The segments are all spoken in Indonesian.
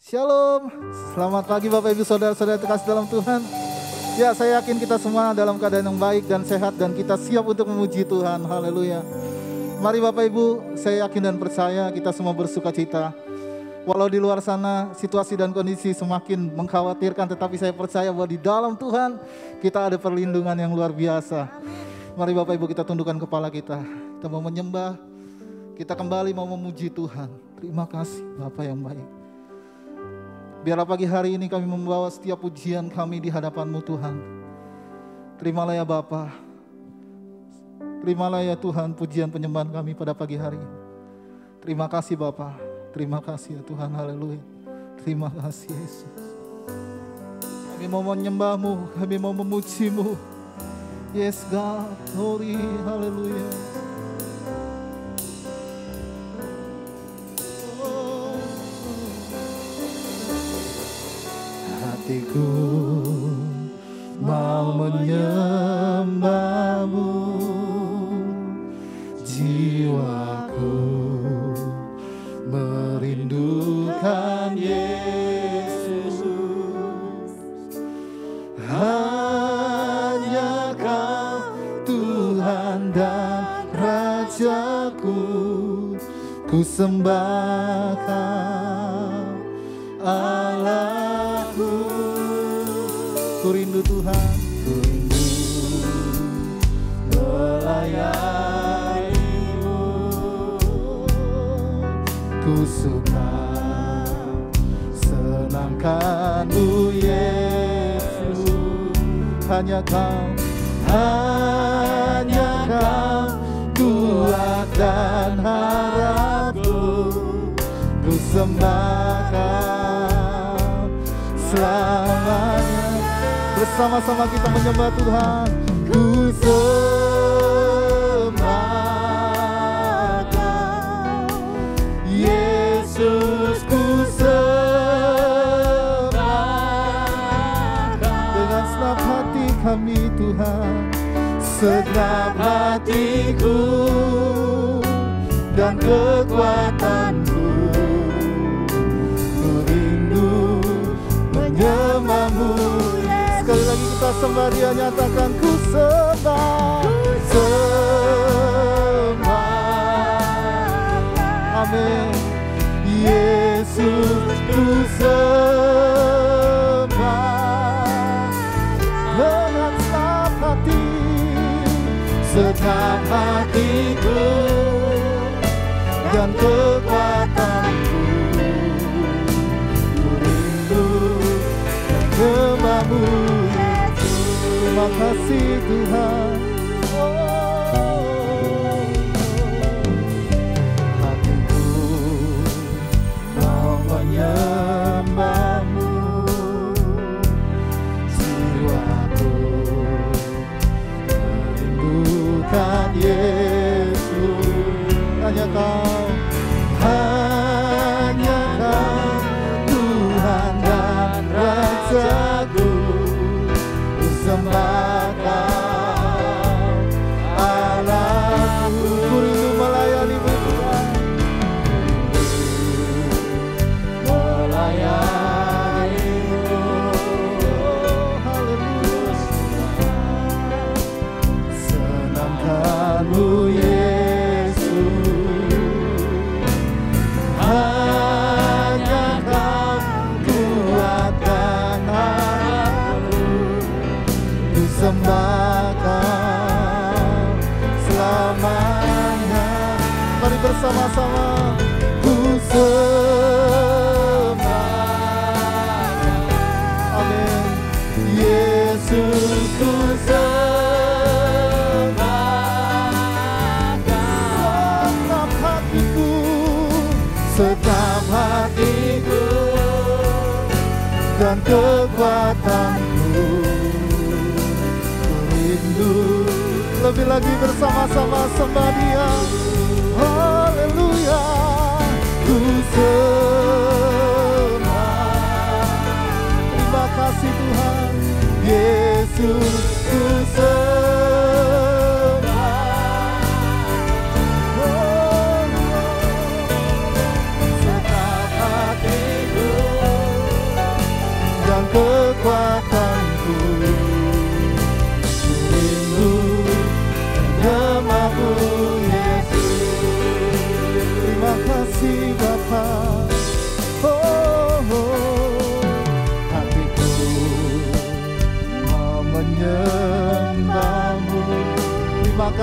Shalom, selamat pagi Bapak Ibu Saudara-saudara terkasih dalam Tuhan. Ya, saya yakin kita semua dalam keadaan yang baik dan sehat dan kita siap untuk memuji Tuhan. Haleluya. Mari Bapak Ibu, saya yakin dan percaya kita semua bersuka cita. Walau di luar sana situasi dan kondisi semakin mengkhawatirkan, tetapi saya percaya bahwa di dalam Tuhan kita ada perlindungan yang luar biasa. Mari Bapak Ibu kita tundukkan kepala kita. Kita mau menyembah, kita kembali mau memuji Tuhan. Terima kasih Bapa yang baik. Biarlah pagi hari ini kami membawa setiap pujian kami di hadapan-Mu Tuhan. Terimalah ya Bapa. Terimalah ya Tuhan pujian penyembahan kami pada pagi hari ini. Terima kasih Bapa. Terima kasih ya Tuhan. Haleluya. Terima kasih Yesus. Kami mau menyembah-Mu. Kami mau memuji-Mu. Yes God. Glory. Haleluya. Hatiku mau menyembah-Mu, jiwaku merindukan Yesus. Hanya Kau Tuhan dan Rajaku, ku sembah Kau Allahku. Ku rindu Tuhan, ku rindu melayani-Mu. Ku suka senangkan-Mu Yesus. Hanya Kau kuat dan harapku. Ku sembah Kau selamanya. Bersama-sama kita menyembah Tuhan. Ku sembah Kau Yesus, ku sembah Kau dengan segenap hati kami Tuhan, segenap hatiku dan kekuatanku. Ku rindu menyembah-Mu. Sekali lagi kita sembah, Dia nyatakan ku sembah. Amin. Yesus, ku sembah dengan segenap hati, segenap hatiku dan kekuatanku. Ku rindu menyembah-Mu. Terima kasih Tuhan. Hatiku mau menyembah-Mu, jiwaku merindukan Yesus. Hanya Kau Tuhan dan Rajaku. Ku sembah Kau Allahku. Ku rindu melayani-Mu Tuhan. Melayani-Mu. Haleluya. Senangkan-Mu Yesus. Hanya Kau kuatkan harapanku. Ku sembah Kau selamanya. Mari bersama-sama. Ku sembah. Amin. Yesus, ku sembah Kau segenap hatiku, segenap hatiku dan kekuatanku. Ku rindu lebih lagi bersama-sama sembah Dia. Haleluya. Ku sembah. Terima kasih Tuhan. Yesus, ku sembah. Segenap hatiku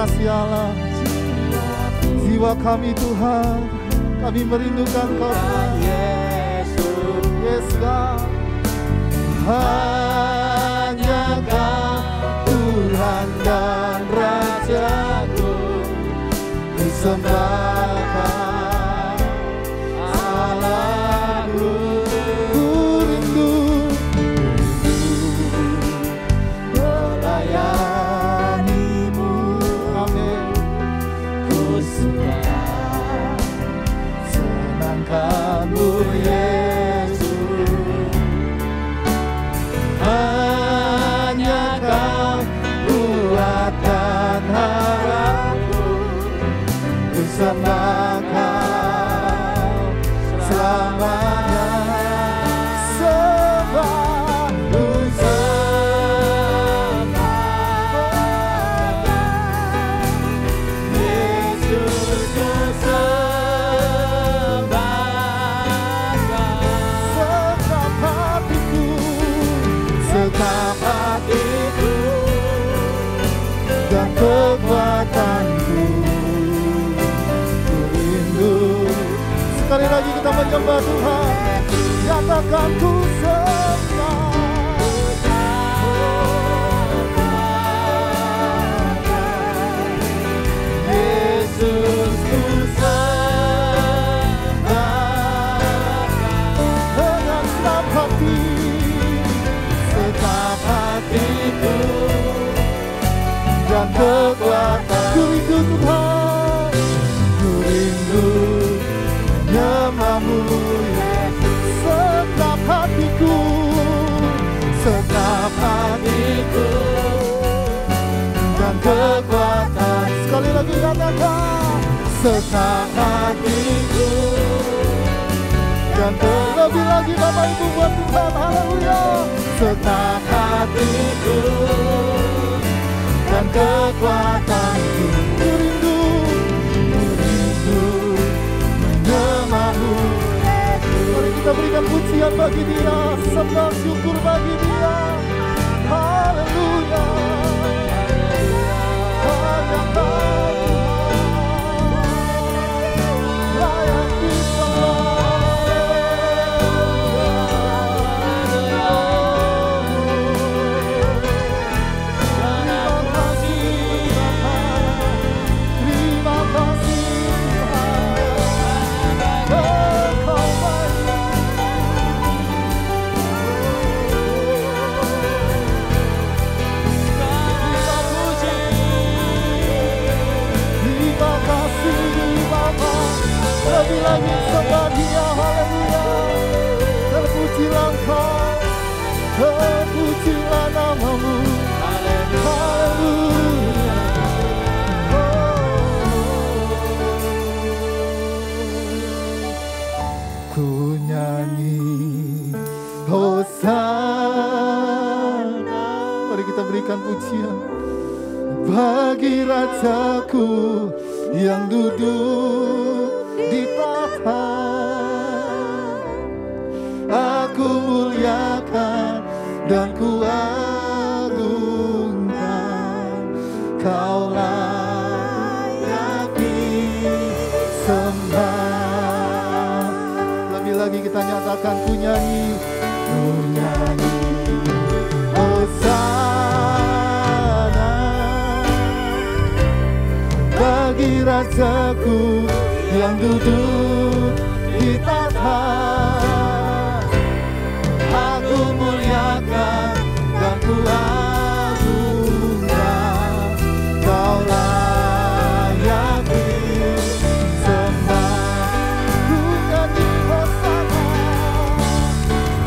kasih Allah. Jiwa kami Tuhan, kami merindukan Kau Tuhan. Yes God. Hanya Kau Tuhan dan Rajaku, disembahkan Allahku. Ku rindu melayanimu. Amin. Ku suka senangkanmu Yesus. Hanya Kau kuat dan harapku, ku sembah Kau selamanya. Sembah, ku sembah Yesus, ku sembah sekap hatiku, sekap hatiku dan kekuatanku. Ku rindu. Sekali lagi kita menyembah Tuhan. Nyatakan ku sembah Yesus, ku sembah dengan senang hati, sekap hatiku dan kekuatan. Ku rindu Tuhan, ku rindu menyembahmu Yesus. Sekap hatiku, sekap hatiku dan kekuatan. Sekali lagi katakan, sekap hatiku dan terlebih lagi Bapak Ibu buat Tuhan. Haleluya. Sekap hatiku dan kekuatanku. Ku rindu menyembahmu. Mari kita berikan pujian bagi Dia, sembah syukur bagi Dia. Haleluya. Hanya Kau layak Terima kasih Engkau baik. Terima kasih Bapa. Lebih lagi sembah Dia. Haleluya. Terpujilah Engkau, terpujilah namamu. Haleluya. Ku nyanyi Hosana. Mari kita berikan pujian bagi Rajaku yang duduk di tahta. Aku muliakan dan ku agungkan. Kau layak disembah. Lebih lagi kita nyatakan, ku nyanyi Hosana bagi Rajaku yang duduk di tahta. Aku muliakan dan ku agungkan. Kau layak disembah. Ku nyanyi Hosana,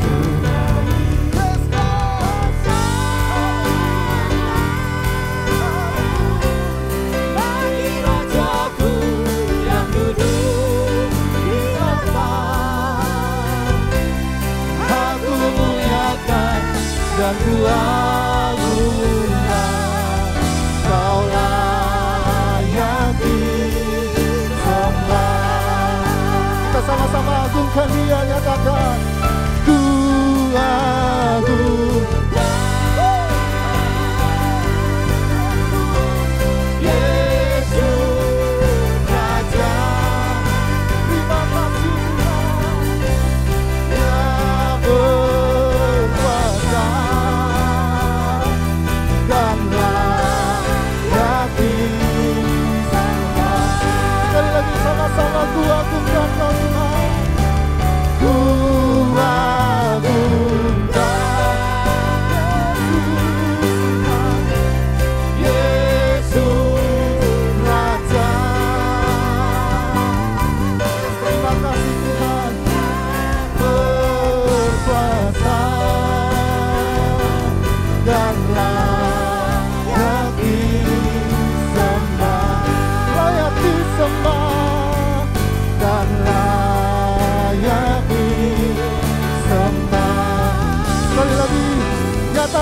ku nyanyi Hosana bagi Rajaku yang duduk di tahta. Aku muliakan dan ku agungkan. Kau layak disembah. Kita sama-sama agungkan Dia, nyatakan, ku agungkan Yesus.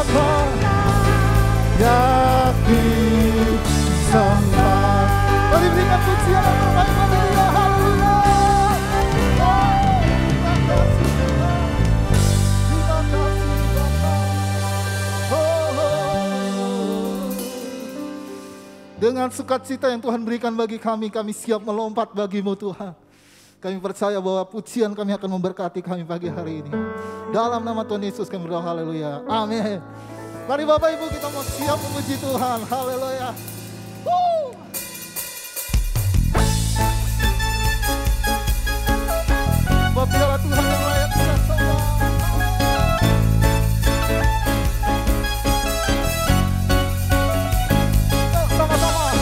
nyatakan yakin sempat. Mari berikan pujian yang terbaik bagi Dia. Haleluya. Terima kasih Bapa. Dengan sukacita yang Tuhan berikan bagi kami siap melompat bagi-Mu Tuhan. Kami percaya bahwa pujian kami akan memberkati kami pagi hari ini. Dalam nama Tuhan Yesus kami berdoa, haleluya. Amin. Mari Bapak Ibu kita mau siap memuji Tuhan, haleluya. Biarlah Tuhan yang layak kita sembah. Sama-sama.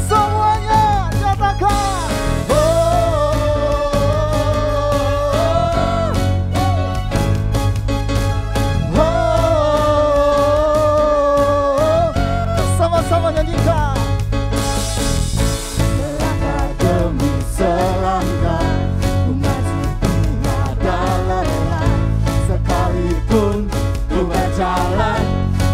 Semuanya nyatakan. Sama-sama nyanyikan. Selangkah demi selangkah ku maju tiada lelah. Sekalipun ku berjalan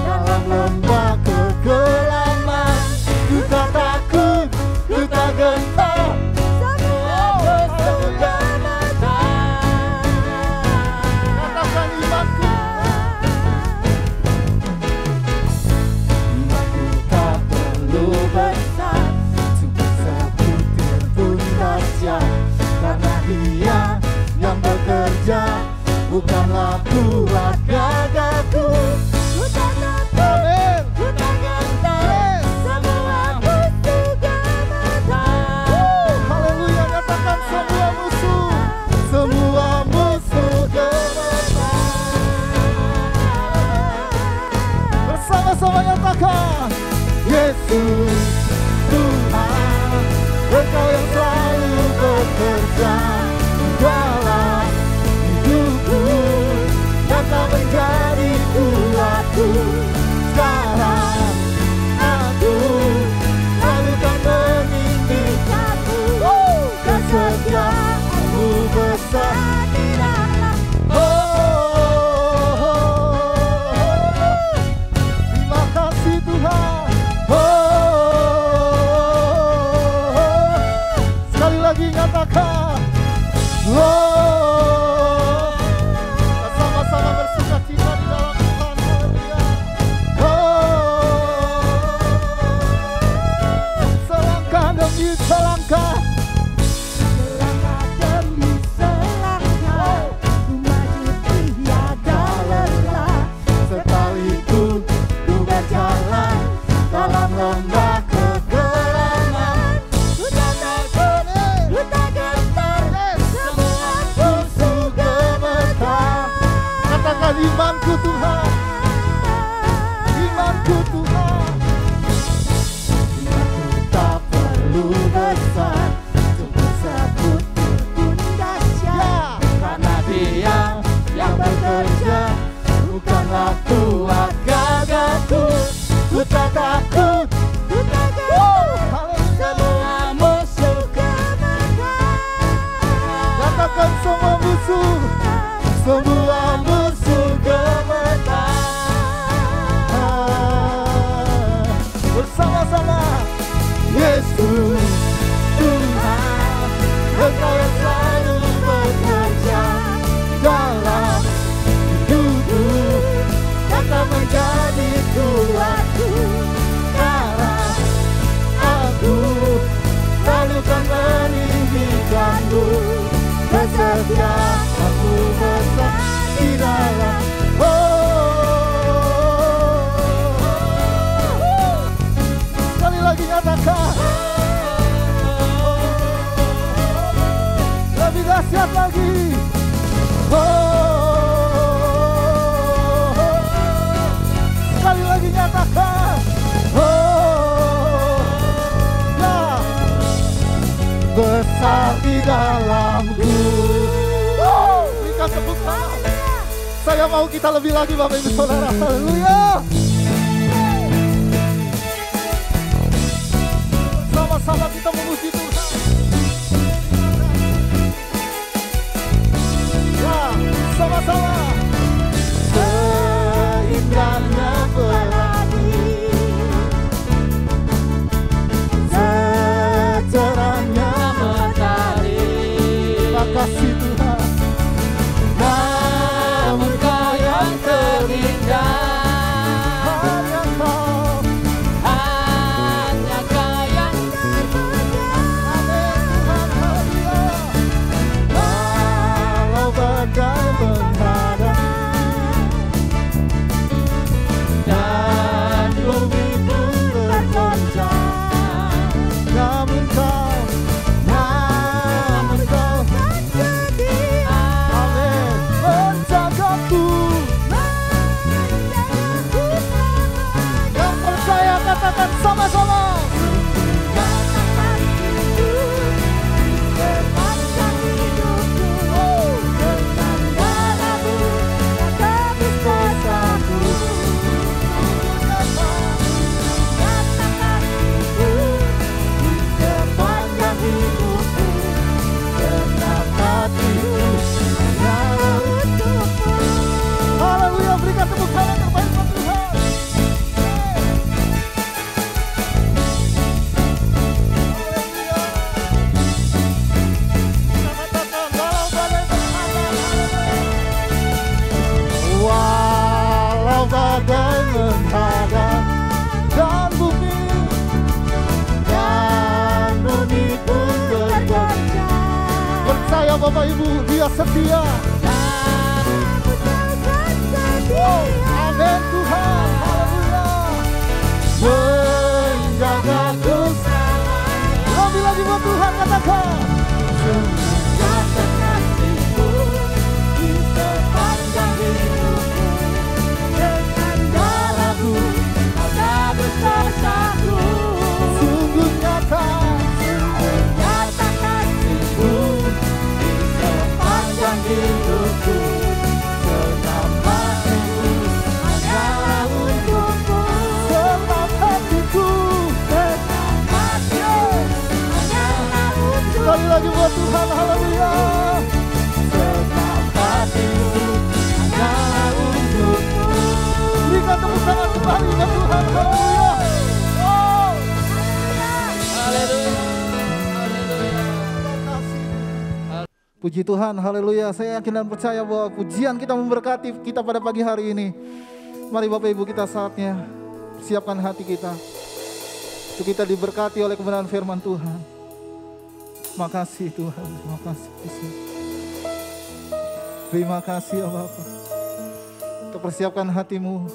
dalam lembah kegelapan, ku tak takut, ku tak gentar, semua musuh gemetar. Katakan imanku. Imanku tak perlu besar, cukup sebutir pun dahsyat. Karena Dia yang bekerja, bukanlah buat gagahku. Ku tak takut, Amin. ku tak gentar, semua musuh gemetar. Haleluya, nyatakan semua musuh gemetar. Bersama-sama nyatakan Yesus Tuhan, Engkau yang selalu bekerja dalam hidupku, dan tak menjadi kuatku. Sekarang aku lalu kan meninggikanmu, kesetiaanmu besar di dalam. Terima kasih Tuhan. Sekali lagi nyatakan. Sama-sama bersukacita di dalam Tuhan. Haleluya. Selangkah demi selangkah. Selangkah demi selangkah ku maju tiada lelah. Sekalipun ku berjalan dalam lembah kegelapan, ku tak takut, ku tak gentar, semua musuh gemetar. Katakan imanku Tuhan. Imanku Tuhan. Imanku tak perlu besar, cukup sebutir pun dahsyat. Karena Dia yang bekerja, bukanlah kuat gagahku. Ku tak takut, ku tak gentar, semua musuh gemetar. Katakan semua musuh gemetar. Bersama-sama Yesus Tuhan, Engkau yang selalu bekerja dalam hidupku, dan tak menjadi kuatku. Sekarang aku lalu kan meninggikanmu, kesetiaanmu besar di dalam. Sekali lagi nyatakan. Lebih dahsyat lagi. Sekali lagi nyatakan. Ya. Besar di dalamku. Berikan tepuk tangan. Saya mau kita lebih lagi Bapak Ibu Saudara. Haleluya. Bapak Ibu, Dia setia. Amin Tuhan, haleluya. Menjagaku selamanya. Lebih lagi buat Tuhan, katakan. Jasa kasih-Mu di sepanjang hidupku, dengan darah-Mu Kau tebus dosaku. Sungguh nyata kasih-Mu di sepanjang hidupku, selamanya hanyalah untukmu. hatiku. Selamanya hanyalah untukmu. Sekali lagi buat Tuhan, haleluya. Hatiku hanyalah untukmu. Berikan tepuk tangan kembali buat Tuhan, haleluya. Oh. Puji Tuhan, haleluya. Saya yakin dan percaya bahwa pujian kita memberkati kita pada pagi hari ini. Mari Bapak Ibu, kita saatnya siapkan hati kita untuk kita diberkati oleh kebenaran firman Tuhan. Makasih Tuhan, terima kasih Yesus. Terima kasih ya Bapak. Untuk persiapkan hatimu.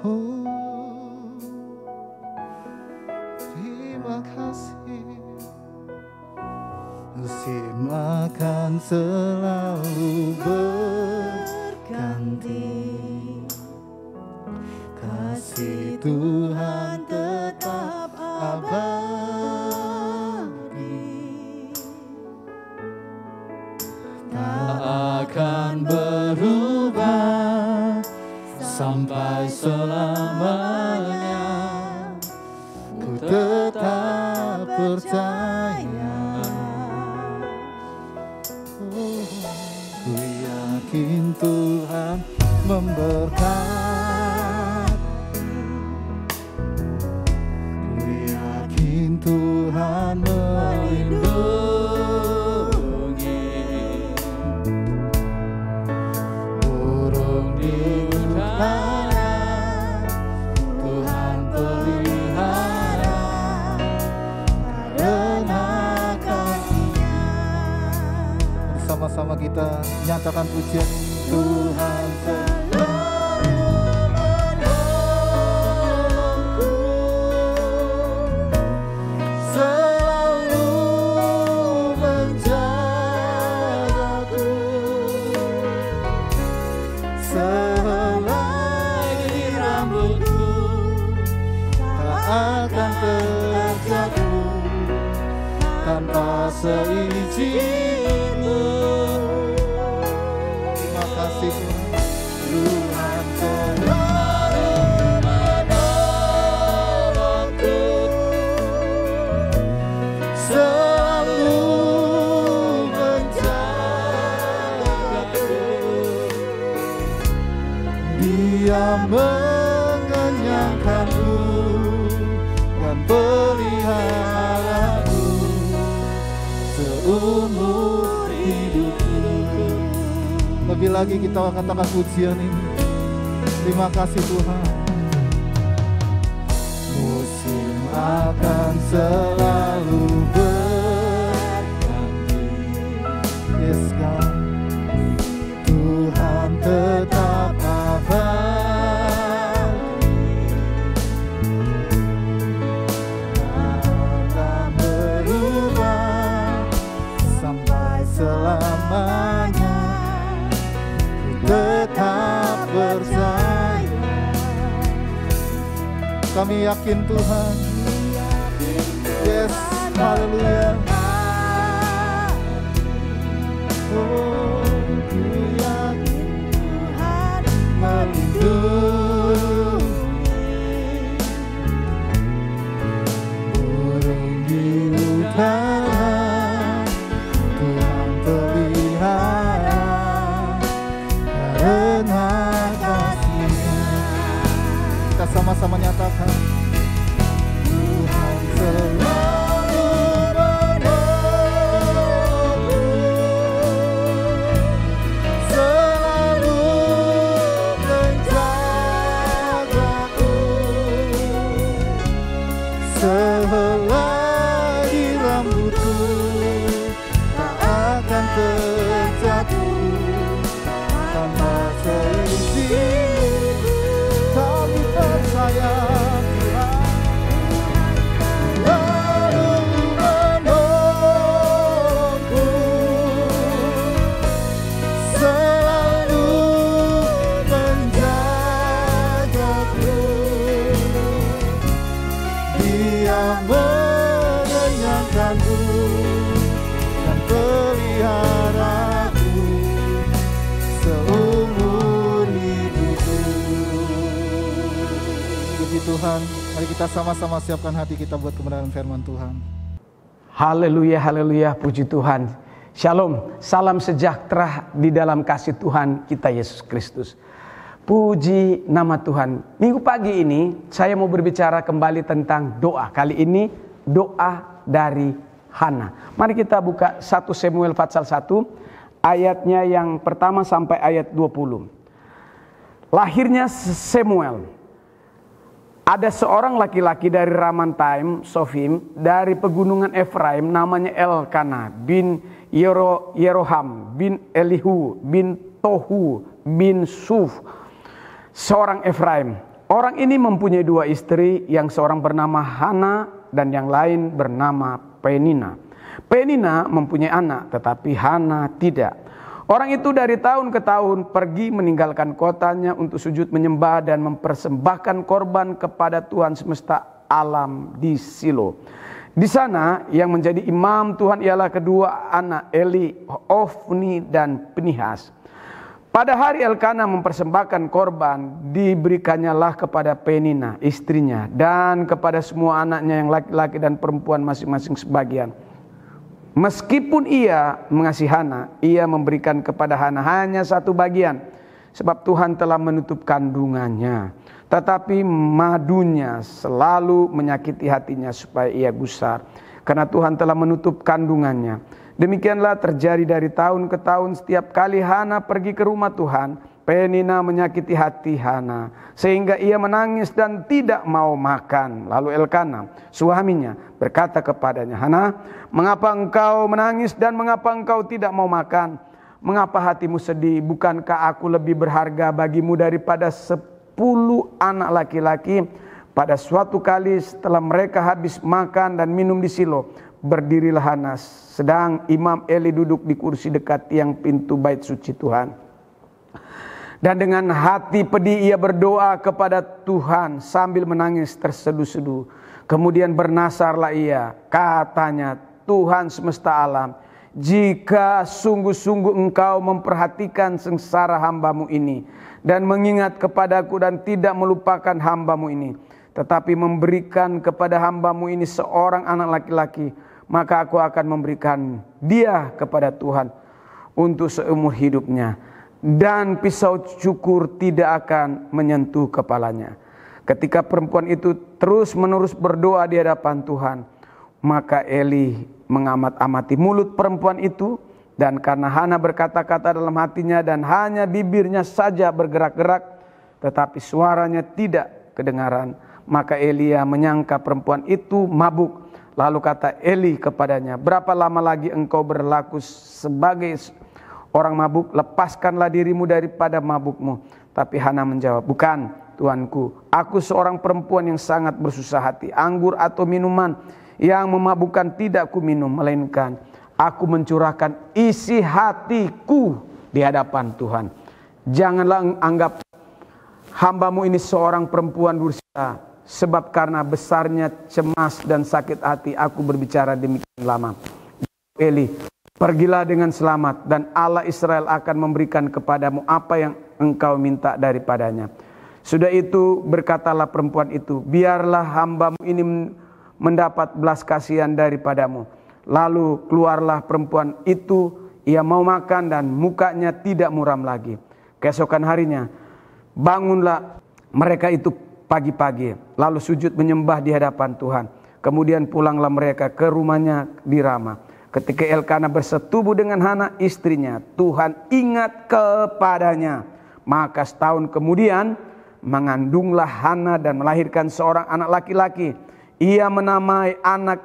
Oh, terima kasih. Musim akan selalu berganti, kasih Tuhan tetap abadi, tak akan berubah sampai selamanya. Ku tetap percaya. Ku yakin Tuhan memberkati. Ku yakin Tuhan melindungi. Burung di udara Tuhan pelihara, karena kasih-Nya. Bersama-sama kita nyatakan pujian Tuhan selalu menolongku, selalu menjagaku, selagi rambutku tak akan terjatuh tanpa seizin-Mu. Terima kasih Tuhan, selalu menolongku, selalu menjagaku. Dia mengenyangkanku dan peliharaku seumur hidupku. Lebih lagi kita katakan pujian ini. Terima kasih Tuhan. Musim akan selalu berganti. Yes God. Tuhan tetap abadi, akan berubah sampai selamanya. Tetap percaya. Kami yakin Tuhan. Yes, haleluya. Oh, ku yakin Tuhan melindungi. Burung di udara Tuhan pelihara, karena kasih-Nya. Kita sama-sama nyatakan Tuhan selalu menolongku, selalu menjagaku, selagi rambutku Tuhan. Mari kita sama-sama siapkan hati kita buat kebenaran firman Tuhan. Haleluya, haleluya, puji Tuhan. Shalom, salam sejahtera di dalam kasih Tuhan kita Yesus Kristus. Puji nama Tuhan. Minggu pagi ini saya mau berbicara kembali tentang doa. Kali ini doa dari Hana. Mari kita buka 1 Samuel pasal 1 ayatnya yang pertama sampai ayat 20. Lahirnya Samuel. Ada seorang laki-laki dari Ramantaim, Sofim, dari pegunungan Efraim, namanya Elkana bin Yeroham bin Elihu bin Tohu bin Suf, seorang Efraim. Orang ini mempunyai dua istri, yang seorang bernama Hana dan yang lain bernama Penina. Penina mempunyai anak, tetapi Hana tidak. Orang itu dari tahun ke tahun pergi meninggalkan kotanya untuk sujud menyembah dan mempersembahkan korban kepada Tuhan semesta alam di Silo. Di sana yang menjadi imam Tuhan ialah kedua anak Eli, Ofni dan Pinihas. Pada hari Elkana mempersembahkan korban, diberikannya kepada Penina istrinya dan kepada semua anaknya yang laki-laki dan perempuan masing-masing sebagian. Meskipun ia mengasihi Hana, ia memberikan kepada Hana hanya satu bagian, sebab Tuhan telah menutup kandungannya. Tetapi madunya selalu menyakiti hatinya supaya ia gusar, karena Tuhan telah menutup kandungannya. Demikianlah terjadi dari tahun ke tahun. Setiap kali Hana pergi ke rumah Tuhan, Penina menyakiti hati Hana, sehingga ia menangis dan tidak mau makan. Lalu Elkana, suaminya, berkata kepadanya, Hana, mengapa engkau menangis dan mengapa engkau tidak mau makan? Mengapa hatimu sedih? Bukankah aku lebih berharga bagimu daripada 10 anak laki-laki? Pada suatu kali setelah mereka habis makan dan minum di Silo, berdirilah Hana, sedang Imam Eli duduk di kursi dekat tiang pintu bait suci Tuhan. Dan dengan hati pedih ia berdoa kepada Tuhan sambil menangis terseduh-seduh. Kemudian bernasarlah ia, katanya, Tuhan semesta alam, jika sungguh-sungguh engkau memperhatikan sengsara hambamu ini, dan mengingat kepadaku dan tidak melupakan hambamu ini, tetapi memberikan kepada hambamu ini seorang anak laki-laki, maka aku akan memberikan dia kepada Tuhan untuk seumur hidupnya, dan pisau cukur tidak akan menyentuh kepalanya. Ketika perempuan itu terus-menerus berdoa di hadapan Tuhan, maka Eli mengamat-amati mulut perempuan itu, dan karena Hana berkata-kata dalam hatinya dan hanya bibirnya saja bergerak-gerak, tetapi suaranya tidak kedengaran, maka Elia menyangka perempuan itu mabuk. Lalu kata Eli kepadanya, berapa lama lagi engkau berlaku sebagai orang mabuk? Lepaskanlah dirimu daripada mabukmu. Tapi Hana menjawab, bukan Tuanku, aku seorang perempuan yang sangat bersusah hati. Anggur atau minuman yang memabukkan tidak ku minum, melainkan aku mencurahkan isi hatiku di hadapan Tuhan. Janganlah anggap hambamu ini seorang perempuan durhaka, sebab karena besarnya cemas dan sakit hati aku berbicara demikian lama. Eli, pergilah dengan selamat, dan Allah Israel akan memberikan kepadamu apa yang engkau minta daripadanya. Sudah itu berkatalah perempuan itu, biarlah hambamu ini mendapat belas kasihan daripadamu. Lalu keluarlah perempuan itu, ia mau makan dan mukanya tidak muram lagi. Keesokan harinya bangunlah mereka itu pagi-pagi, lalu sujud menyembah di hadapan Tuhan. Kemudian pulanglah mereka ke rumahnya di Rama. Ketika Elkana bersetubuh dengan Hana istrinya, Tuhan ingat kepadanya. Maka setahun kemudian mengandunglah Hana dan melahirkan seorang anak laki-laki. Ia menamai anak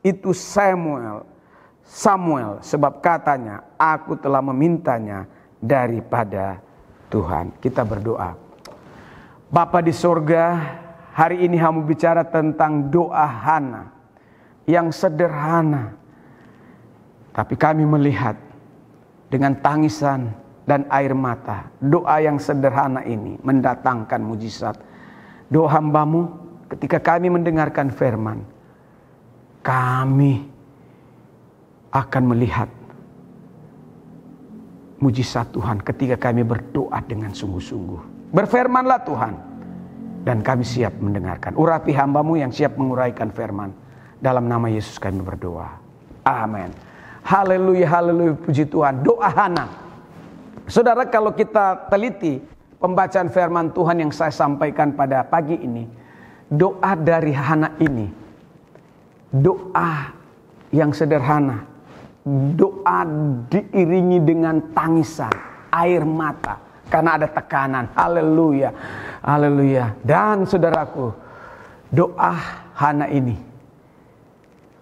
itu Samuel, sebab katanya, aku telah memintanya daripada Tuhan. Kita berdoa. Bapa di sorga, hari ini kamu bicara tentang doa Hana yang sederhana. Tapi kami melihat dengan tangisan dan air mata, doa yang sederhana ini mendatangkan mujizat. Doa hambamu ketika kami mendengarkan firman, kami akan melihat mujizat Tuhan ketika kami berdoa dengan sungguh-sungguh. Berfirmanlah Tuhan, Dan kami siap mendengarkan. Urapi hamba-Mu yang siap menguraikan firman. Dalam nama Yesus kami berdoa. Amin. Haleluya, haleluya, puji Tuhan. Doa Hana. Saudara, kalau kita teliti pembacaan firman Tuhan yang saya sampaikan pada pagi ini, doa dari Hana ini, doa yang sederhana, doa diiringi dengan tangisan, air mata, karena ada tekanan. Haleluya, haleluya. Dan saudaraku, doa Hana ini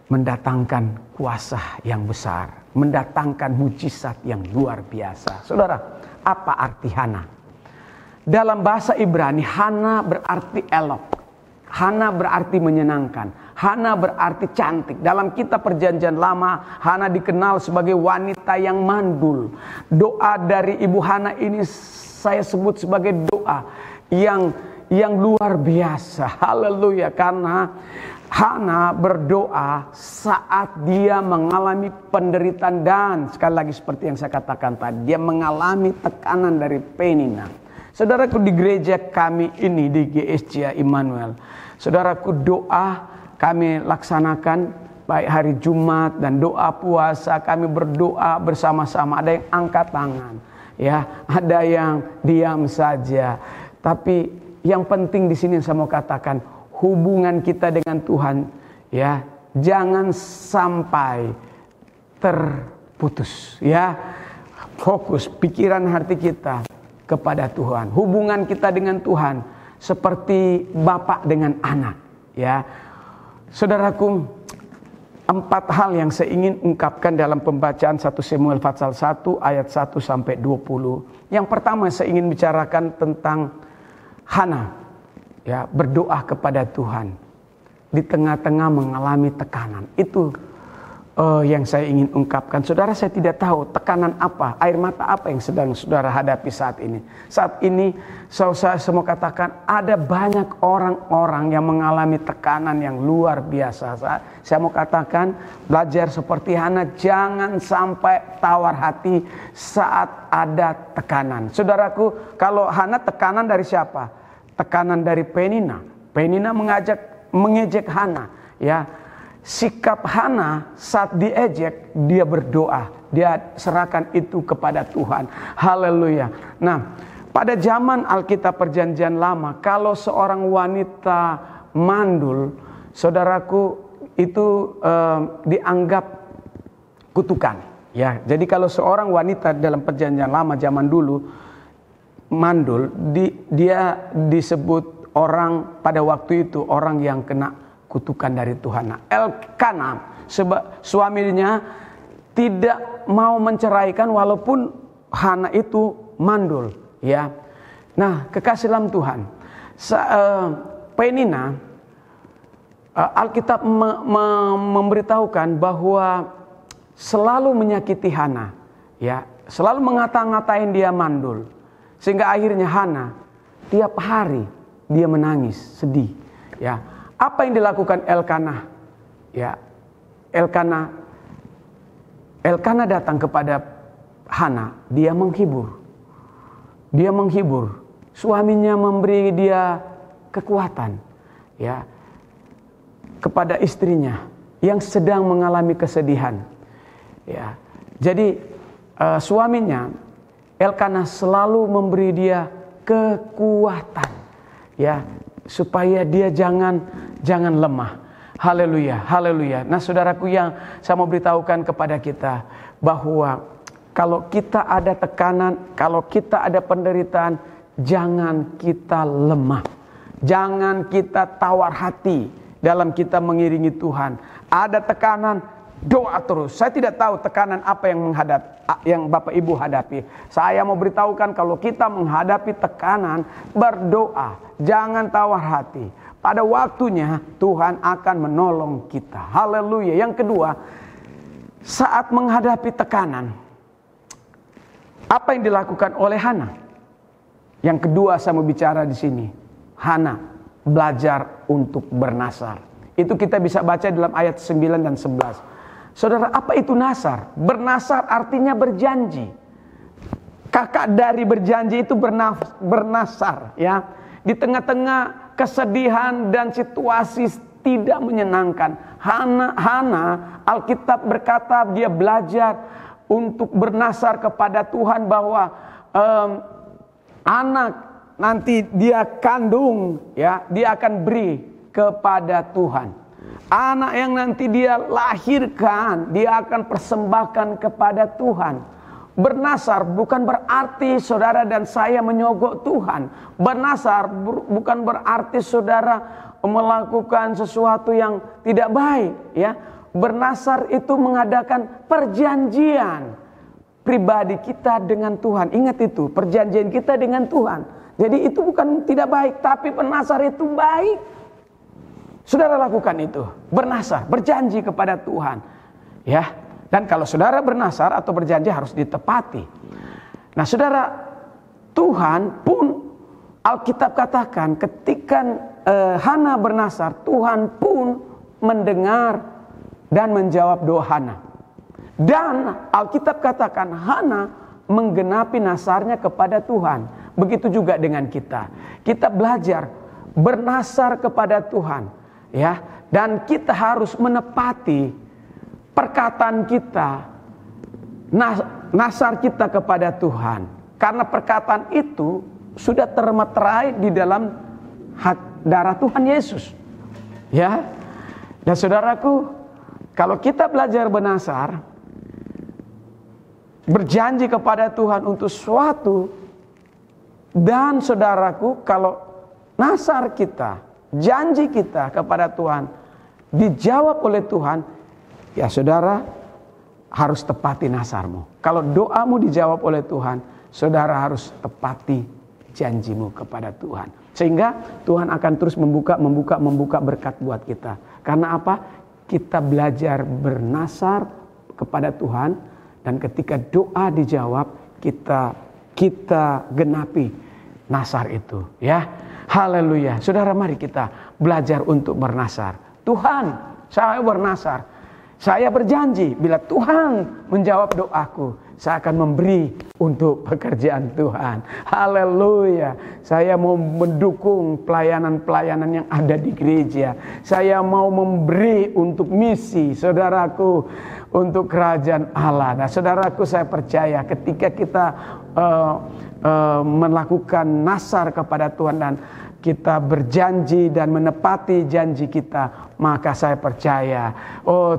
mendatangkan kuasa yang besar, mendatangkan mujizat yang luar biasa. Saudara, apa arti Hana? Dalam bahasa Ibrani, Hana berarti elok. Hana berarti menyenangkan. Hana berarti cantik. Dalam kitab Perjanjian Lama, Hana dikenal sebagai wanita yang mandul. Doa dari Ibu Hana ini saya sebut sebagai doa yang luar biasa. Haleluya, karena Hana berdoa saat dia mengalami penderitaan dan sekali lagi seperti yang saya katakan tadi, dia mengalami tekanan dari Penina. Saudaraku, di gereja kami ini di GSC Immanuel, saudaraku, doa kami laksanakan baik hari Jumat dan doa puasa, kami berdoa bersama-sama. Ada yang angkat tangan, ya, ada yang diam saja. Tapi yang penting di sini saya mau katakan, hubungan kita dengan Tuhan, ya, jangan sampai terputus, ya. Fokus pikiran hati kita kepada Tuhan. Hubungan kita dengan Tuhan seperti bapak dengan anak, ya. Saudaraku, 4 hal yang saya ingin ungkapkan dalam pembacaan 1 Samuel pasal 1 ayat 1 sampai 20. Yang pertama saya ingin bicarakan tentang Hana, ya, berdoa kepada Tuhan di tengah-tengah mengalami tekanan. Itu yang saya ingin ungkapkan. Saudara, saya tidak tahu tekanan apa, air mata apa yang sedang saudara hadapi saat ini. Saat ini saya mau katakan ada banyak orang-orang yang mengalami tekanan yang luar biasa. Saya mau katakan, belajar seperti Hana, jangan sampai tawar hati saat ada tekanan. Saudaraku, kalau Hana tekanan dari siapa? Tekanan dari Penina. Penina mengejek Hana, ya. Sikap Hana saat diejek, dia berdoa, dia serahkan itu kepada Tuhan. Haleluya. Nah, pada zaman Alkitab Perjanjian Lama, kalau seorang wanita mandul, saudaraku, itu dianggap kutukan, ya. Jadi kalau seorang wanita dalam Perjanjian Lama zaman dulu mandul, dia disebut orang pada waktu itu orang yang kena kutukan dari Tuhan. Nah, Elkana, suaminya tidak mau menceraikan walaupun Hana itu mandul, ya. Nah, kekasih dalam Tuhan, Penina, Alkitab memberitahukan bahwa selalu menyakiti Hana, ya, selalu ngata-ngatain dia mandul, sehingga akhirnya Hana tiap hari dia menangis, sedih, ya. Apa yang dilakukan Elkana? Ya, Elkana datang kepada Hana, dia menghibur. Dia menghibur. Suaminya memberi dia kekuatan, ya, kepada istrinya yang sedang mengalami kesedihan. Ya. Jadi suaminya Elkana selalu memberi dia kekuatan, ya, supaya dia jangan lemah. Haleluya, haleluya. Nah, saudaraku, yang saya mau beritahukan kepada kita bahwa kalau kita ada tekanan, kalau kita ada penderitaan, jangan kita lemah. Jangan kita tawar hati dalam kita mengiringi Tuhan. Ada tekanan, doa terus. Saya tidak tahu tekanan apa yang Bapak Ibu hadapi. Saya mau beritahukan, kalau kita menghadapi tekanan, berdoa, jangan tawar hati. Pada waktunya Tuhan akan menolong kita. Haleluya. Yang kedua, saat menghadapi tekanan, apa yang dilakukan oleh Hana? Yang kedua saya mau bicara di sini. Hana belajar untuk bernasar. Itu kita bisa baca dalam ayat 9 dan 11. Saudara, apa itu nasar? Bernasar artinya berjanji. Kakak dari berjanji itu bernasar, ya. Di tengah-tengah kesedihan dan situasi tidak menyenangkan. Hana, Alkitab berkata dia belajar untuk bernasar kepada Tuhan bahwa anak nanti dia kandung, ya, dia akan beri kepada Tuhan. Anak yang nanti dia lahirkan, dia akan persembahkan kepada Tuhan. Bernasar bukan berarti saudara dan saya menyogok Tuhan. Bernasar bukan berarti saudara melakukan sesuatu yang tidak baik, ya. Bernasar itu mengadakan perjanjian pribadi kita dengan Tuhan. Ingat itu, perjanjian kita dengan Tuhan. Jadi itu bukan tidak baik, tapi bernasar itu baik. Saudara lakukan itu, bernasar, berjanji kepada Tuhan, ya. Dan kalau saudara bernasar atau berjanji harus ditepati. Nah, saudara, Tuhan pun Alkitab katakan ketika Hana bernasar, Tuhan pun mendengar dan menjawab doa Hana. Dan Alkitab katakan Hana menggenapi nasarnya kepada Tuhan. Begitu juga dengan kita. Kita belajar bernasar kepada Tuhan, ya. Dan kita harus menepati perkataan kita, nasar kita kepada Tuhan. Karena perkataan itu sudah termeterai di dalam darah Tuhan Yesus, ya. Dan saudaraku, kalau kita belajar bernasar, berjanji kepada Tuhan untuk sesuatu, dan saudaraku, kalau nasar kita, janji kita kepada Tuhan dijawab oleh Tuhan, ya saudara harus tepati nasarmu. Kalau doamu dijawab oleh Tuhan, saudara harus tepati janjimu kepada Tuhan. Sehingga Tuhan akan terus membuka berkat buat kita. Karena apa? Kita belajar bernasar kepada Tuhan, dan ketika doa dijawab, kita genapi nasar itu, ya. Haleluya. Saudara, mari kita belajar untuk bernasar. Tuhan, saya bernasar. Saya berjanji bila Tuhan menjawab doaku, saya akan memberi untuk pekerjaan Tuhan. Haleluya. Saya mau mendukung pelayanan-pelayanan yang ada di gereja. Saya mau memberi untuk misi, saudaraku, untuk kerajaan Allah. Nah, saudaraku, saya percaya ketika kita melakukan nasar kepada Tuhan dan kita berjanji dan menepati janji kita, maka saya percaya,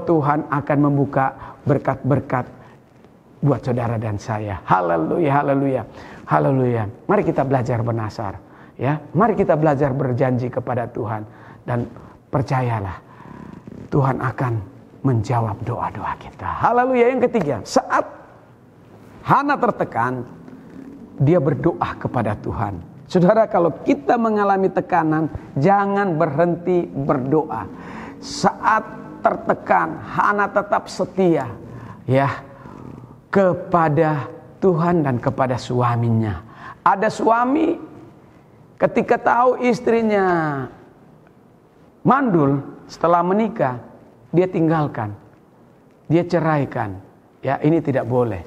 Tuhan akan membuka berkat-berkat buat saudara dan saya. Haleluya, haleluya, haleluya. Mari kita belajar bernasar, ya. Mari kita belajar berjanji kepada Tuhan, dan percayalah Tuhan akan menjawab doa-doa kita. Haleluya. Yang ketiga, saat Hana tertekan, dia berdoa kepada Tuhan. Saudara, kalau kita mengalami tekanan, jangan berhenti berdoa. Saat tertekan, Hana tetap setia, ya, kepada Tuhan dan kepada suaminya. Ada suami ketika tahu istrinya mandul setelah menikah, dia tinggalkan, dia ceraikan. Ya, ini tidak boleh.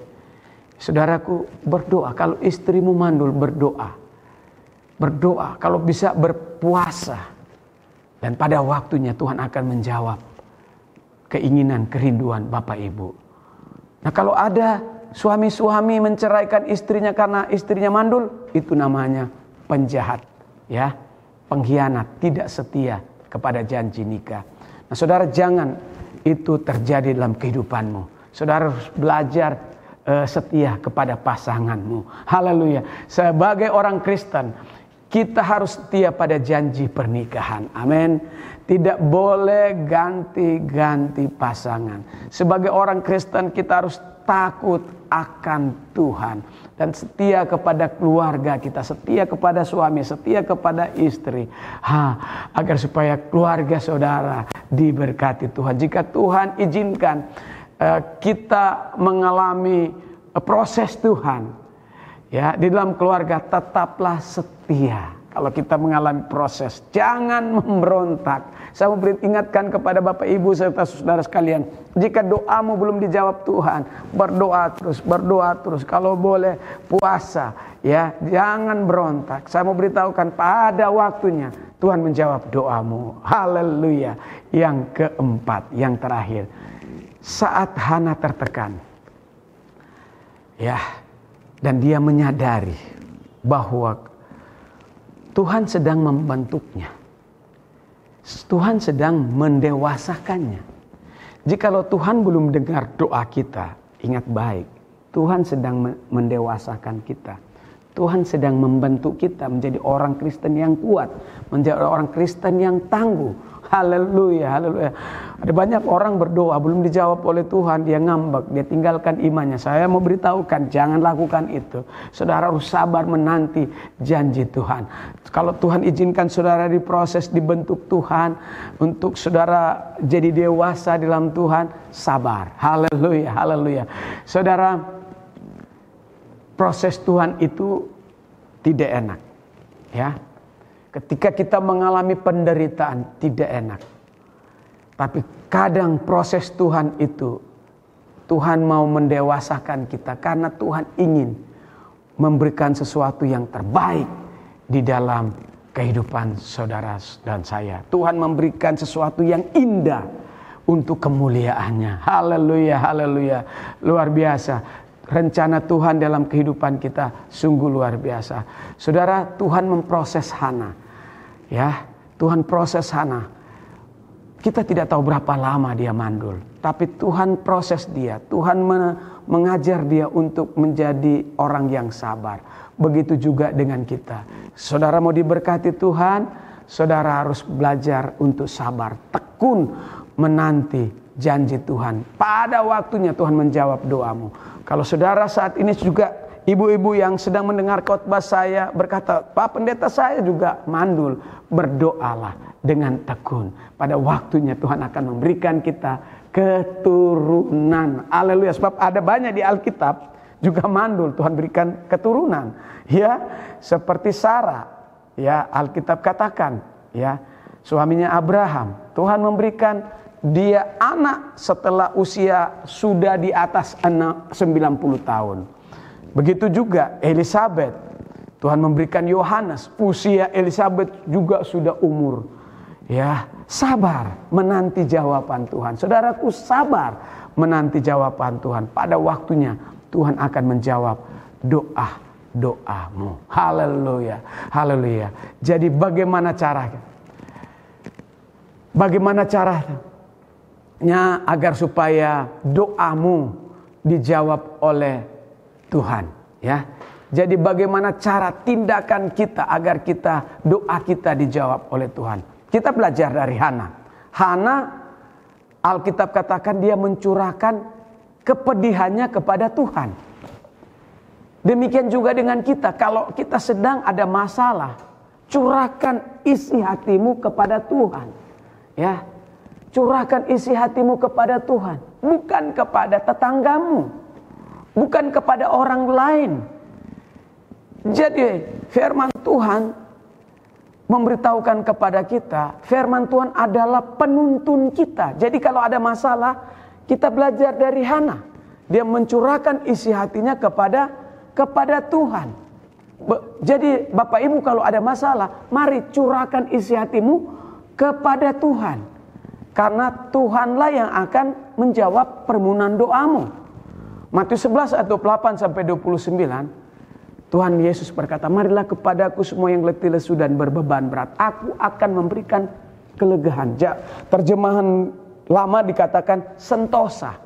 Saudaraku, berdoa. Kalau istrimu mandul, berdoa. Berdoa, kalau bisa berpuasa. Dan pada waktunya Tuhan akan menjawab keinginan, kerinduan Bapak Ibu. Nah, kalau ada suami-suami menceraikan istrinya karena istrinya mandul, itu namanya penjahat, ya, pengkhianat, tidak setia kepada janji nikah. Nah, saudara, jangan itu terjadi dalam kehidupanmu. Saudara harus belajar setia kepada pasanganmu. Haleluya. Sebagai orang Kristen, kita harus setia pada janji pernikahan. Amin. Tidak boleh ganti-ganti pasangan. Sebagai orang Kristen, kita harus takut akan Tuhan dan setia kepada keluarga kita, setia kepada suami, setia kepada istri, agar supaya keluarga saudara diberkati Tuhan. Jika Tuhan izinkan kita mengalami proses Tuhan, ya, di dalam keluarga, tetaplah setia. Kalau kita mengalami proses, jangan memberontak. Saya mau ingatkan kepada Bapak Ibu serta saudara sekalian, jika doamu belum dijawab Tuhan, berdoa terus. Kalau boleh puasa, ya, jangan berontak. Saya mau beritahukan, pada waktunya Tuhan menjawab doamu. Haleluya. Yang keempat, yang terakhir. Saat Hana tertekan. Ya. Dan dia menyadari bahwa Tuhan sedang membentuknya. Tuhan sedang mendewasakannya. Jikalau Tuhan belum dengar doa kita, ingat baik, Tuhan sedang mendewasakan kita. Tuhan sedang membentuk kita menjadi orang Kristen yang kuat, menjadi orang Kristen yang tangguh. Haleluya, haleluya. Ada banyak orang berdoa belum dijawab oleh Tuhan, dia ngambek, dia tinggalkan imannya. Saya mau beritahukan, jangan lakukan itu. Saudara harus sabar menanti janji Tuhan. Kalau Tuhan izinkan saudara diproses, dibentuk Tuhan, untuk saudara jadi dewasa di dalam Tuhan, sabar. Haleluya, haleluya. Saudara, proses Tuhan itu tidak enak, ya. Ketika kita mengalami penderitaan tidak enak. Tapi kadang proses Tuhan itu, Tuhan mau mendewasakan kita. Karena Tuhan ingin memberikan sesuatu yang terbaik di dalam kehidupan saudara dan saya. Tuhan memberikan sesuatu yang indah untuk kemuliaannya. Haleluya, haleluya. Luar biasa. Rencana Tuhan dalam kehidupan kita sungguh luar biasa. Saudara, Tuhan memproses Hana. Ya, Tuhan proses Hana. Kita tidak tahu berapa lama dia mandul, tapi Tuhan proses dia. Tuhan mengajar dia untuk menjadi orang yang sabar. Begitu juga dengan kita. Saudara mau diberkati Tuhan, saudara harus belajar untuk sabar, tekun menanti janji Tuhan. Pada waktunya Tuhan menjawab doamu. Kalau saudara saat ini juga ibu-ibu yang sedang mendengar khotbah saya berkata, Pak Pendeta saya juga mandul. Berdoalah dengan tekun. Pada waktunya Tuhan akan memberikan kita keturunan. Haleluya. Sebab ada banyak di Alkitab juga mandul. Tuhan berikan keturunan. Ya, seperti Sarah. Ya, Alkitab katakan. Ya, suaminya Abraham. Tuhan memberikan dia anak setelah usia sudah di atas 90 tahun. Begitu juga Elizabeth. Tuhan memberikan Yohanes, usia Elizabeth juga sudah umur. Ya, sabar menanti jawaban Tuhan. Saudaraku, sabar menanti jawaban Tuhan. Pada waktunya Tuhan akan menjawab doamu. Haleluya, haleluya. Jadi bagaimana caranya? Bagaimana caranya agar supaya doamu dijawab oleh Tuhan, ya? Jadi bagaimana cara tindakan kita agar doa kita dijawab oleh Tuhan? Kita belajar dari Hana. Hana, Alkitab katakan dia mencurahkan kepedihannya kepada Tuhan. Demikian juga dengan kita. Kalau kita sedang ada masalah, curahkan isi hatimu kepada Tuhan. Ya, curahkan isi hatimu kepada Tuhan, bukan kepada tetanggamu, bukan kepada orang lain. Jadi firman Tuhan memberitahukan kepada kita, firman Tuhan adalah penuntun kita. Jadi kalau ada masalah, kita belajar dari Hana. Dia mencurahkan isi hatinya kepada Tuhan. Jadi Bapak Ibu kalau ada masalah, mari curahkan isi hatimu kepada Tuhan. Karena Tuhanlah yang akan menjawab permohonan doamu. Matius 11 ayat 28 sampai 29. Tuhan Yesus berkata, marilah kepadaku semua yang letih lesu dan berbeban berat. Aku akan memberikan kelegaan. Terjemahan lama dikatakan sentosa.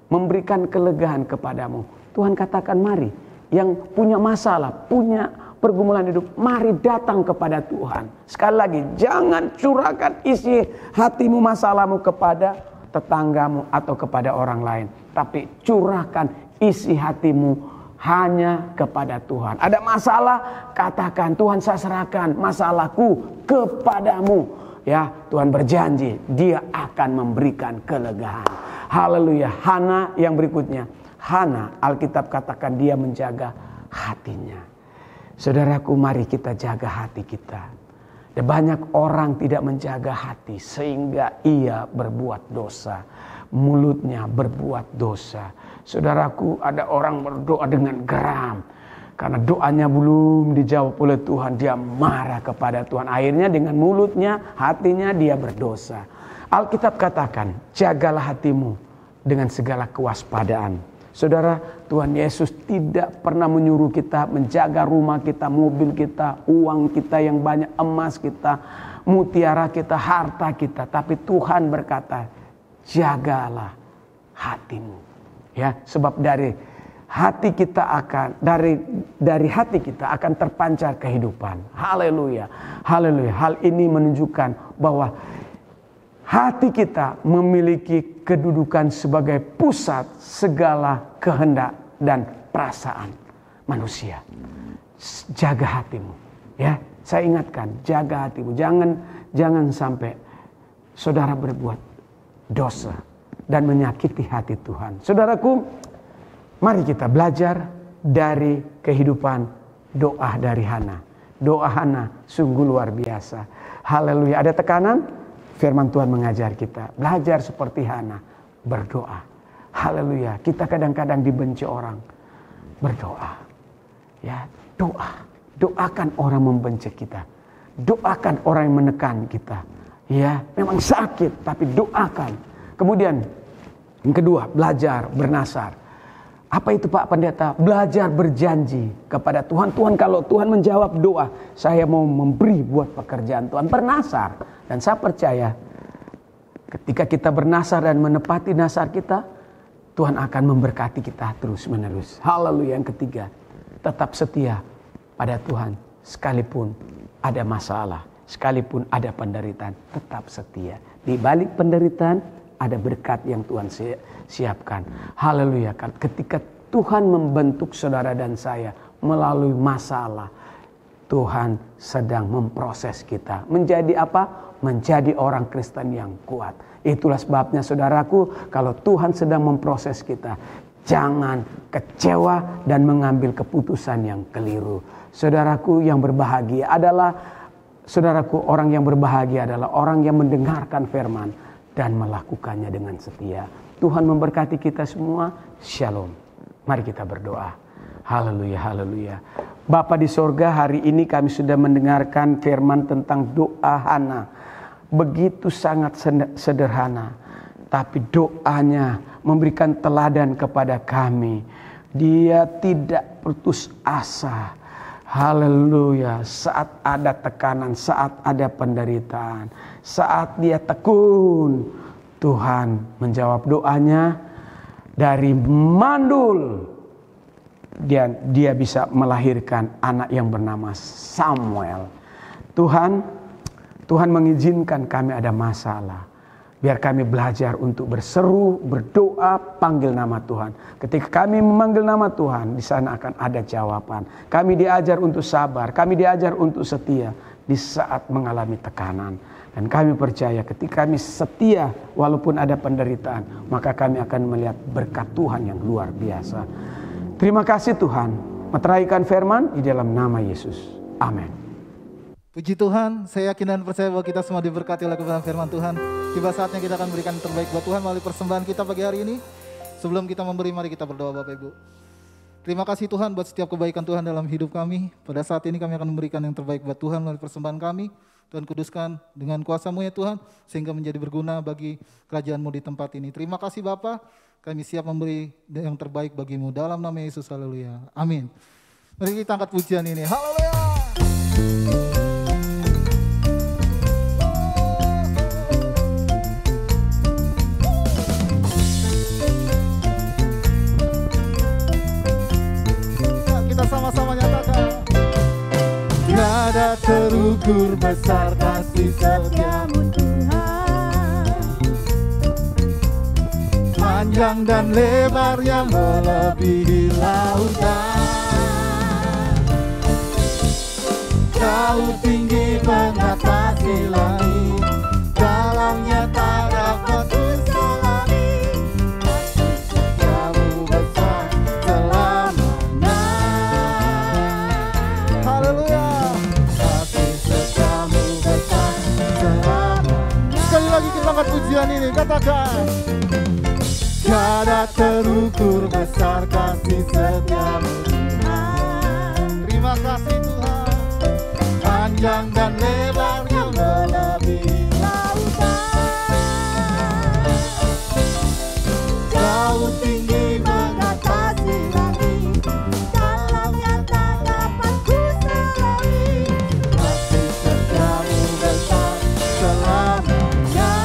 Memberikan kelegaan kepadamu. Tuhan katakan mari. Yang punya masalah, punya pergumulan hidup, mari datang kepada Tuhan. Sekali lagi, jangan curahkan isi hatimu masalahmu kepada tetanggamu atau kepada orang lain. Tapi curahkan isi hatimu hanya kepada Tuhan. Ada masalah, katakan Tuhan saya serahkan masalahku kepadamu. Ya, Tuhan berjanji dia akan memberikan kelegaan. Haleluya. Hana yang berikutnya. Hana, Alkitab katakan dia menjaga hatinya. Saudaraku, mari kita jaga hati kita. Ada banyak orang tidak menjaga hati sehingga ia berbuat dosa. Mulutnya berbuat dosa. Saudaraku, ada orang berdoa dengan geram. Karena doanya belum dijawab oleh Tuhan, dia marah kepada Tuhan. Akhirnya dengan mulutnya, hatinya dia berdosa. Alkitab katakan, jagalah hatimu dengan segala kewaspadaan. Saudara, Tuhan Yesus tidak pernah menyuruh kita menjaga rumah kita, mobil kita, uang kita yang banyak, emas kita, mutiara kita, harta kita. Tapi Tuhan berkata, jagalah hatimu. Ya, sebab dari hati kita akan dari hati kita akan terpancar kehidupan. Haleluya. Haleluya. Hal ini menunjukkan bahwa hati kita memiliki kedudukan sebagai pusat segala kehendak dan perasaan manusia. Jaga hatimu, ya. Saya ingatkan, jaga hatimu. Jangan sampai saudara berbuat dosa dan menyakiti hati Tuhan. Saudaraku, mari kita belajar dari kehidupan doa dari Hana. Doa Hana sungguh luar biasa. Haleluya. Ada tekanan? Firman Tuhan mengajar kita. Belajar seperti Hana. Berdoa. Haleluya. Kita kadang-kadang dibenci orang. Berdoa. Ya, doa. Doakan orang membenci kita. Doakan orang yang menekan kita. Ya, memang sakit tapi doakan. Kemudian yang kedua, belajar bernasar. Apa itu Pak Pendeta? Belajar berjanji kepada Tuhan. Tuhan, kalau Tuhan menjawab doa, saya mau memberi buat pekerjaan Tuhan. Bernasar. Dan saya percaya ketika kita bernasar dan menepati nasar kita, Tuhan akan memberkati kita terus menerus. Haleluya. Yang ketiga, tetap setia pada Tuhan. Sekalipun ada masalah, sekalipun ada penderitaan, tetap setia. Di balik penderitaan ada berkat yang Tuhan siapkan. Haleluya. Ketika Tuhan membentuk saudara dan saya melalui masalah, Tuhan sedang memproses kita. Menjadi apa? Menjadi orang Kristen yang kuat. Itulah sebabnya saudaraku, kalau Tuhan sedang memproses kita, jangan kecewa dan mengambil keputusan yang keliru. Saudaraku yang berbahagia adalah, orang yang berbahagia adalah orang yang mendengarkan firman dan melakukannya dengan setia. Tuhan memberkati kita semua. Shalom. Mari kita berdoa. Haleluya, haleluya. Bapa di sorga, hari ini kami sudah mendengarkan firman tentang doa Hana. Begitu sangat sederhana. Tapi doanya memberikan teladan kepada kami. Dia tidak putus asa. Haleluya. Saat ada tekanan, saat ada penderitaan, saat dia tekun, Tuhan menjawab doanya. Dari mandul dia bisa melahirkan anak yang bernama Samuel. Tuhan mengizinkan kami ada masalah. Biar kami belajar untuk berseru, berdoa, panggil nama Tuhan. Ketika kami memanggil nama Tuhan, di sana akan ada jawaban. Kami diajar untuk sabar, kami diajar untuk setia di saat mengalami tekanan. Dan kami percaya ketika kami setia walaupun ada penderitaan, maka kami akan melihat berkat Tuhan yang luar biasa. Terima kasih Tuhan. Meteraikan firman di dalam nama Yesus. Amin. Puji Tuhan, saya yakin dan percaya bahwa kita semua diberkati oleh kebenaran firman Tuhan. Tiba saatnya kita akan berikan yang terbaik buat Tuhan melalui persembahan kita pagi hari ini. Sebelum kita memberi, mari kita berdoa Bapak Ibu. Terima kasih Tuhan buat setiap kebaikan Tuhan dalam hidup kami. Pada saat ini kami akan memberikan yang terbaik buat Tuhan melalui persembahan kami. Tuhan kuduskan dengan kuasa-Mu ya Tuhan, sehingga menjadi berguna bagi kerajaan-Mu di tempat ini. Terima kasih Bapa, kami siap memberi yang terbaik bagi-Mu dalam nama Yesus. Haleluya. Amin. Mari kita angkat pujian ini. Haleluya. Sama-sama nyatakan. Tiada terukur besar kasih setiamu Tuhan, panjang dan lebar yang melebihi lautan. Kau tinggi mengatasi langit, dalamnya tak dapat terselami. Kamu besar selamanya. Haleluya. Kasih setiamu besar selamanya. Sekali lagi kita angkat pujian ini, katakan. Tiada terukur besar kasih setiamu Tuhan, Terima kasih Tuhan. Panjang dan lebarnya melebihi jauh tinggi mengatasi langit, dalamnya tak dapat ku selami. Kasih setiamu besar selamanya.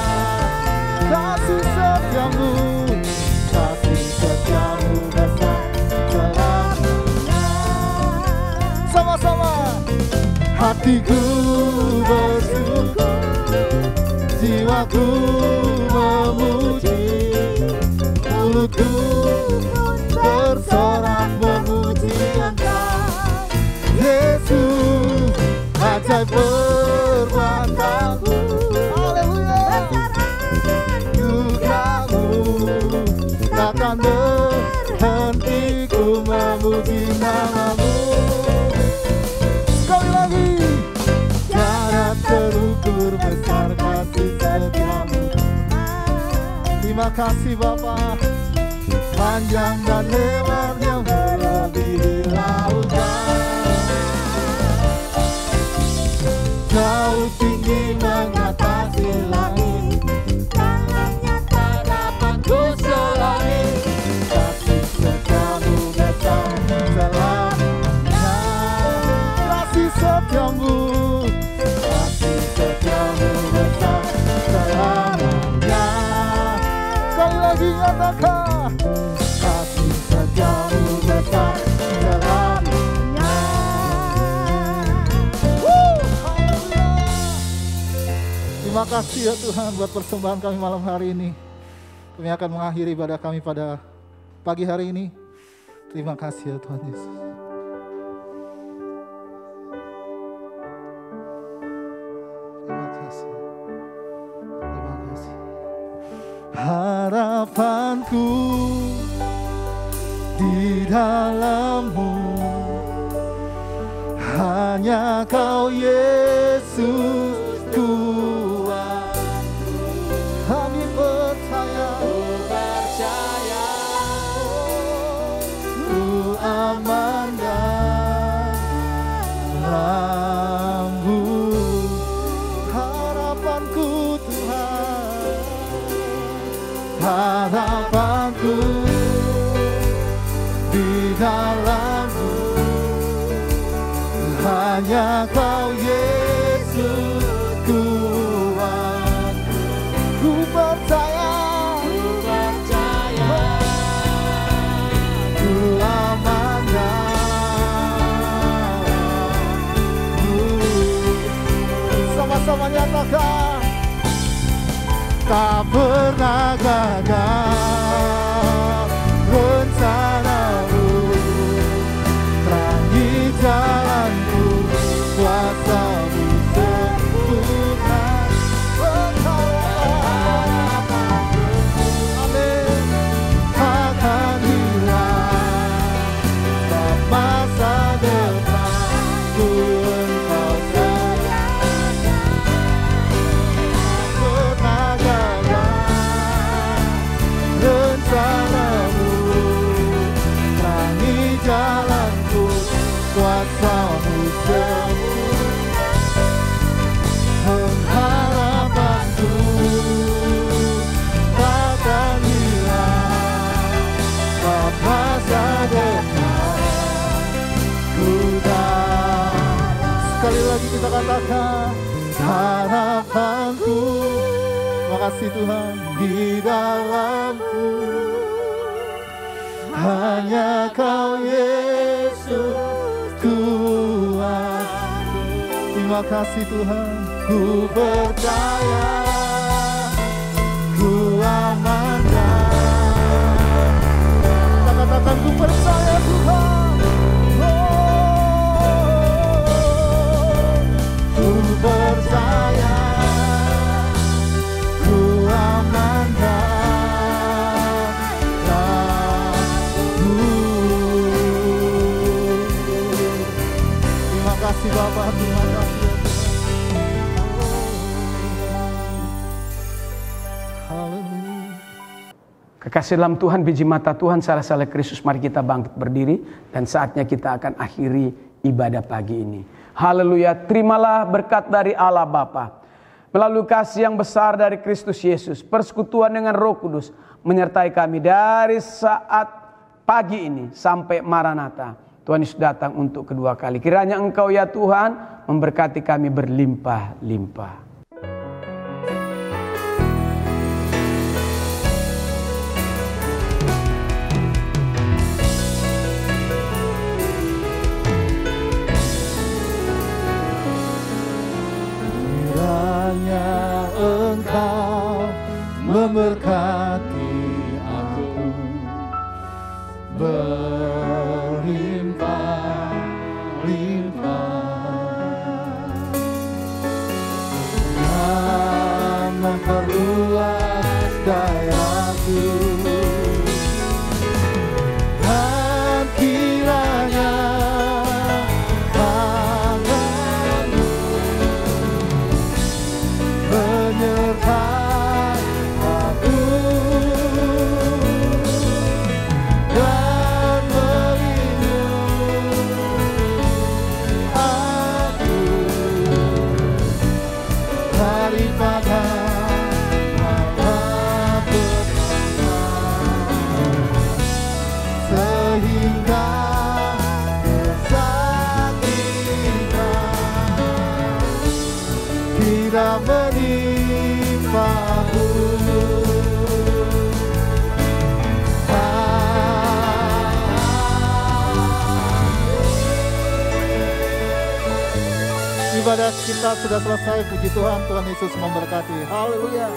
Kasih setiamu, kasih setiamu besar selamanya. Sama-sama. Hatiku bersyukur, jiwaku memuji, mulutku bersorak memuji Engkau. Yesus, ajaib perbuatanmu, haleluya. Anugerahmu takkan berhenti, ku memuji namamu. Sekali lagi, tiada terukur besar kasih setiamu. Terima kasih Bapa. Panjang dan lebarnya melebihi lautan, jauh tinggi mengatasi langit, dalamnya tak dapat ku selami. Kasih setiamu besar selamanya. Kasih setiamu, kasih setiamu besar selamanya. Sekali lagi katakan, kasih setiamu besar selamanya. Terima kasih ya Tuhan buat persembahan kami malam hari ini. Kami akan mengakhiri ibadah kami pada pagi hari ini. Terima kasih ya Tuhan Yesus. Terima kasih. Terima kasih. Harapanku di dalam-Mu, hanya Kau Yesus Tuhanku. Kami percaya, ku aman dalam-Mu. Harapanku Tuhan, harapanku di dalam-Mu, hanya Kau Yesus Tuhanku. Ku percaya, ku aman dalam-Mu. Sama-sama nyatakan, tak pernah gagal rencana-Mu, terangi jalanku, kuasa-Mu sempurna. Amin. Takkan hilang sebab masa depanku Engkau sayang. Pernah gagal rencana-Mu, terangi jalanku, kuasa-Mu sempurna. Pengharapanku takkan hilang sebab masa depanku dalam. Sekali lagi kita katakan, harapanku, makasih Tuhan, di dalam-Mu, hanya Kau Yesus Tuhanku. Terima kasih Tuhan, ku percaya, ku aman. Kita katakan, ku percaya Tuhan. Ku percaya, ku aman dalam-Mu. Terima kasih Bapak, terima kasih. Kekasih dalam Tuhan, biji mata Tuhan, salah-salah Kristus, mari kita bangkit berdiri dan saatnya kita akan akhiri ibadah pagi ini. Haleluya, terimalah berkat dari Allah Bapa, melalui kasih yang besar dari Kristus Yesus, persekutuan dengan Roh Kudus menyertai kami dari saat pagi ini sampai Maranatha. Tuhan Yesus datang untuk kedua kali. Kiranya Engkau ya Tuhan memberkati kami berlimpah-limpah. Kiranya Engkau memberkati aku berlimpah-limpah, dan memperluas dayaku, dan kiranya tanganmu menyertai aku dan melindungi aku daripada malapetaka, sehingga kesakitan tidak menimpaku. Ibadah kita sudah selesai, puji Tuhan. Tuhan Yesus memberkati. Haleluya.